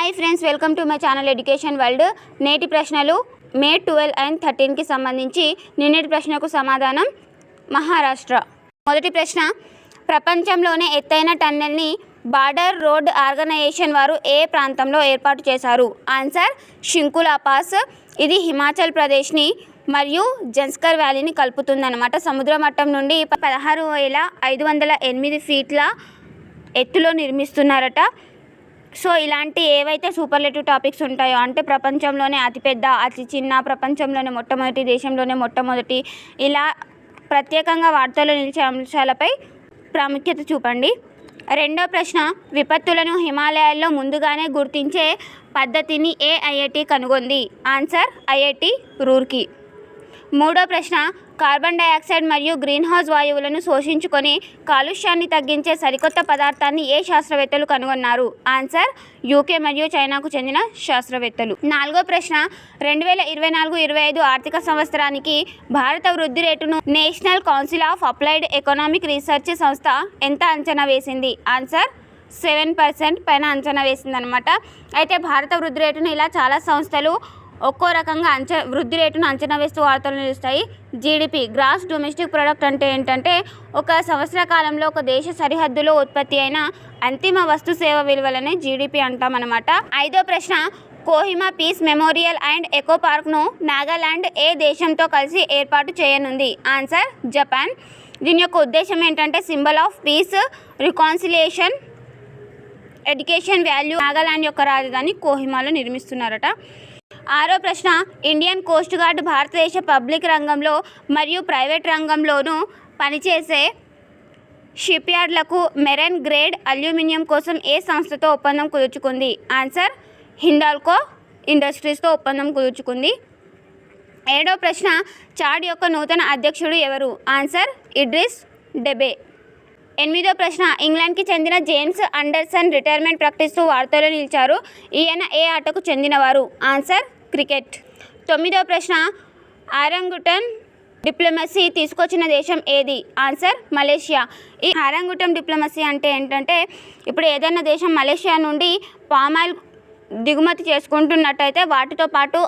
Hi friends, welcome to my channel education world. నేటి ప్రశ్నలు మే 12 and 13కి సంబంధించి. నిన్నటి ప్రశ్నకు సమాధానం మహారాష్ట్ర. మొదటి ప్రశ్న, ప్రపంచంలోనే ఎత్తైన టన్నెల్ని బార్డర్ రోడ్ ఆర్గనైజేషన్ వారు ఏ ప్రాంతంలో ఏర్పాటు చేశారు? Answer Shinkula pass. ఇది హిమాచల్ ప్రదేశ్ని మరియు జన్స్కర్ వ్యాలీని కలుపుతుందన్నమాట. సముద్ర మట్టం నుండి 16,508 ఫీట్ల ఎత్తులో నిర్మిస్తున్నారట. సో ఇలాంటి ఏవైతే సూపర్లేటివ్ టాపిక్స్ ఉంటాయో, అంటే ప్రపంచంలోనే అతిపెద్ద, అతి చిన్న, ప్రపంచంలోనే మొట్టమొదటి, దేశంలోనే మొట్టమొదటి, ఇలా ప్రత్యేకంగా వార్తల్లో నిలిచే అంశాలపై ప్రాముఖ్యత చూపండి. రెండో ప్రశ్న, విపత్తులను హిమాలయాల్లో ముందుగానే గుర్తించే పద్ధతిని ఏ ఐఐటి కనుగొంది? Answer IIT Roorkee. మూడో ప్రశ్న, కార్బన్ డయాక్సైడ్ మరియు గ్రీన్ హౌస్ వాయువులను శోషించుకొని కాలుష్యాన్ని తగ్గించే సరికొత్త పదార్థాన్ని ఏ శాస్త్రవేత్తలు కనుగొన్నారు? ఆన్సర్ యూకే మరియు చైనాకు చెందిన శాస్త్రవేత్తలు. నాలుగో ప్రశ్న, 2024-25 ఆర్థిక సంవత్సరానికి భారత వృద్ధి రేటును national council of applied economic research సంస్థ ఎంత అంచనా వేసింది? ఆన్సర్ 7% పైన అంచనా వేసిందనమాట. అయితే భారత వృద్ధి రేటును ఇలా చాలా సంస్థలు ఒక్కో రకంగా వృద్ధి రేటును అంచనా వేస్తూ వార్తలు నిలుస్తాయి. జీడిపి, గ్రాస్ డొమెస్టిక్ ప్రొడక్ట్ అంటే ఏంటంటే ఒక సంవత్సర కాలంలో ఒక దేశ సరిహద్దులో ఉత్పత్తి అయిన అంతిమ వస్తు సేవ విలువలనే జీడిపి అంటామన్నమాట. ఐదో ప్రశ్న, Kohima peace memorial and eco పార్క్ను నాగాలాండ్ ఏ దేశంతో కలిసి ఏర్పాటు చేయనుంది? Answer Japan. దీని యొక్క ఉద్దేశం ఏంటంటే symbol of peace, reconciliation, education value. Nagaland యొక్క రాజధాని కోహిమాలో నిర్మిస్తున్నారట. ఆరో ప్రశ్న, ఇండియన్ కోస్ట్ గార్డ్ భారతదేశ పబ్లిక్ రంగంలో మరియు ప్రైవేట్ రంగంలోనూ పనిచేసే షిప్ యార్డ్లకు మెరైన్ గ్రేడ్ అల్యూమినియం కోసం ఏ సంస్థతో ఒప్పందం కుదుర్చుకుంది? ఆన్సర్ హిందాల్కో ఇండస్ట్రీస్తో ఒప్పందం కుదుర్చుకుంది. ఏడో ప్రశ్న, చాడ్ యొక్క నూతన అధ్యక్షుడు ఎవరు? Answer Idriss Deby. ఎనిమిదో ప్రశ్న, ఇంగ్లాండ్కి చెందిన జేమ్స్ అండర్సన్ రిటైర్మెంట్ ప్రకటిస్తూ వార్తల్లో నిలిచారు. ఈయన ఏ ఆటకు చెందినవారు? Answer cricket. తొమ్మిదో ప్రశ్న, ఆరంగుటన్ డిప్లొమసీ తీసుకొచ్చిన దేశం ఏది? Answer Malaysia. ఈ ఆరంగుటన్ డిప్లొమసీ అంటే ఏంటంటే, ఇప్పుడు ఏదైనా దేశం మలేషియా నుండి పామాయిల్ దిగుమతి చేసుకుంటున్నట్టయితే వాటితో పాటు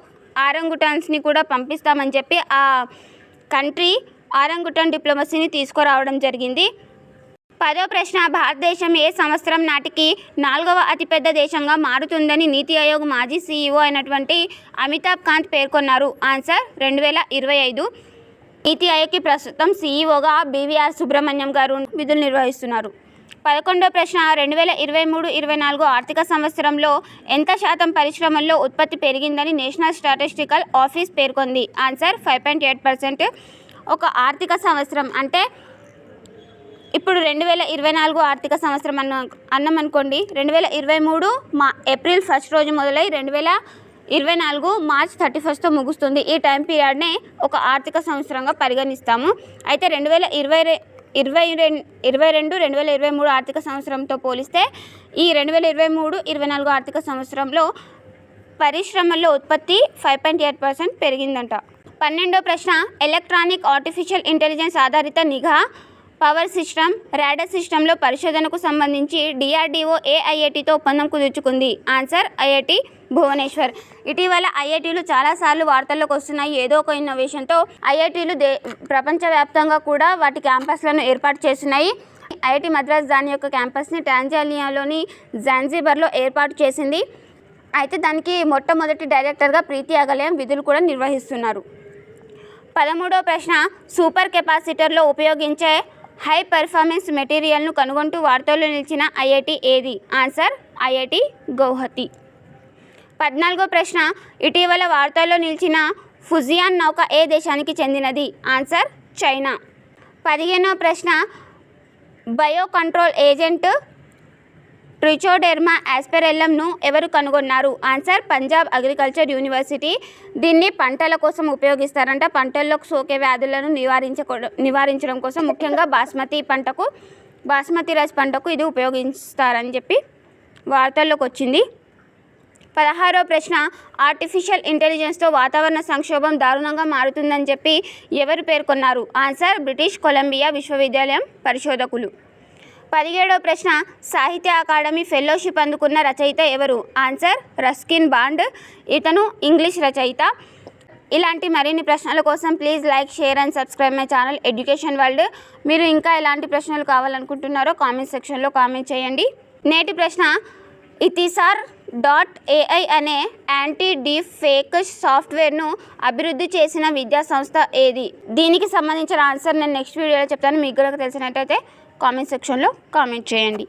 ఆరంగుటన్స్ని కూడా పంపిస్తామని చెప్పి ఆ కంట్రీ ఆరంగుటన్ డిప్లొమసీని తీసుకురావడం జరిగింది. పదో ప్రశ్న, భారతదేశం ఏ సంవత్సరం నాటికి 4వ అతిపెద్ద దేశంగా మారుతుందని నీతి ఆయోగ్ మాజీ CEO అయినటువంటి అమితాబ్ కాంత్ పేర్కొన్నారు? ఆన్సర్ 2025. నీతి ఆయోగ్కి ప్రస్తుతం CEOగా BVR సుబ్రహ్మణ్యం గారు విధులు నిర్వహిస్తున్నారు. 11వ ప్రశ్న, 2023-24 ఆర్థిక సంవత్సరంలో ఎంత శాతం పరిశ్రమల్లో ఉత్పత్తి పెరిగిందని నేషనల్ స్టాటిస్టికల్ ఆఫీస్ పేర్కొంది? ఆన్సర్ 5.8%. ఒక ఆర్థిక సంవత్సరం అంటే ఇప్పుడు 2024 ఆర్థిక సంవత్సరం అన్నామనుకోండి, 2023 ఏప్రిల్ 1 రోజు మొదలై 2024 మార్చ్ 31తో ముగుస్తుంది. ఈ టైం పీరియడ్నే ఒక ఆర్థిక సంవత్సరంగా పరిగణిస్తాము. అయితే 2022-2023 ఆర్థిక సంవత్సరంతో పోలిస్తే ఈ 2023-24 ఆర్థిక సంవత్సరంలో పరిశ్రమల్లో ఉత్పత్తి 5.8% పెరిగిందంట. 12వ ప్రశ్న, ఎలక్ట్రానిక్ ఆర్టిఫిషియల్ ఇంటెలిజెన్స్ ఆధారిత నిఘా పవర్ సిస్టమ్ రాడార్ సిస్టంలో పరిశోధనకు సంబంధించి DRDO ఏ ఐఐటితో ఒప్పందం కుదుర్చుకుంది? Answer IIT Bhubaneswar. ఇటీవల ఐఐటీలు చాలాసార్లు వార్తల్లోకి వస్తున్నాయి ఏదో ఒక ఇన్నోవేషన్తో. ఐఐటీలు ప్రపంచవ్యాప్తంగా కూడా వాటి క్యాంపస్లను ఏర్పాటు చేస్తున్నాయి. ఐఐటి మద్రాస్ దాని యొక్క క్యాంపస్ని టాంజానియాలోని జాంజిబార్లో ఏర్పాటు చేసింది. అయితే దానికి మొట్టమొదటి డైరెక్టర్గా ప్రీతి అగలయం విధులు కూడా నిర్వహిస్తున్నారు. 13వ ప్రశ్న, సూపర్ కెపాసిటర్లో ఉపయోగించే హై పెర్ఫార్మెన్స్ మెటీరియల్ను కనుగొంటూ వార్తల్లో నిలిచిన ఐఐటి ఏది? Answer IIT Guwahati. 14వ ప్రశ్న, ఇటీవల వార్తల్లో నిలిచిన ఫుజియాన్ నౌక ఏ దేశానికి చెందినది? Answer China. 15వ ప్రశ్న, బయో కంట్రోల్ ఏజెంట్ ట్రిచోడెర్మా ఆస్పెరెల్లంను ఎవరు కనుగొన్నారు? Answer Punjab agriculture university. దీన్ని పంటల కోసం ఉపయోగిస్తారంట. పంటల్లో సోకే వ్యాధులను నివారించడం కోసం ముఖ్యంగా బాస్మతి రైస్ పంటకు ఇది ఉపయోగిస్తారని చెప్పి వార్తల్లోకి వచ్చింది. 16వ ప్రశ్న, ఆర్టిఫిషియల్ ఇంటెలిజెన్స్తో వాతావరణ సంక్షోభం దారుణంగా మారుతుందని చెప్పి ఎవరు పేర్కొన్నారు? ఆన్సర్ బ్రిటిష్ కొలంబియా విశ్వవిద్యాలయం పరిశోధకులు. 17వ ప్రశ్న, సాహిత్య అకాడమీ ఫెలోషిప్ అందుకున్న రచయిత ఎవరు? Answer Ruskin bond. ఇతను ఇంగ్లీష్ రచయిత. ఇలాంటి మరిన్ని ప్రశ్నల కోసం please like, share and subscribe my channel education world. మీరు ఇంకా ఎలాంటి ప్రశ్నలు కావాలనుకుంటున్నారో కామెంట్ సెక్షన్లో కామెంట్ చేయండి. నేటి ప్రశ్న, ఇతిసార్.ai అనే యాంటీ డీప్ ఫేక్ సాఫ్ట్వేర్ను అభివృద్ధి చేసిన విద్యా సంస్థ ఏది? దీనికి సంబంధించిన ఆన్సర్ నేను నెక్స్ట్ వీడియోలో చెప్తాను. మీకు కనుక తెలిసినట్టయితే కామెంట్ సెక్షన్లో కామెంట్ చేయండి.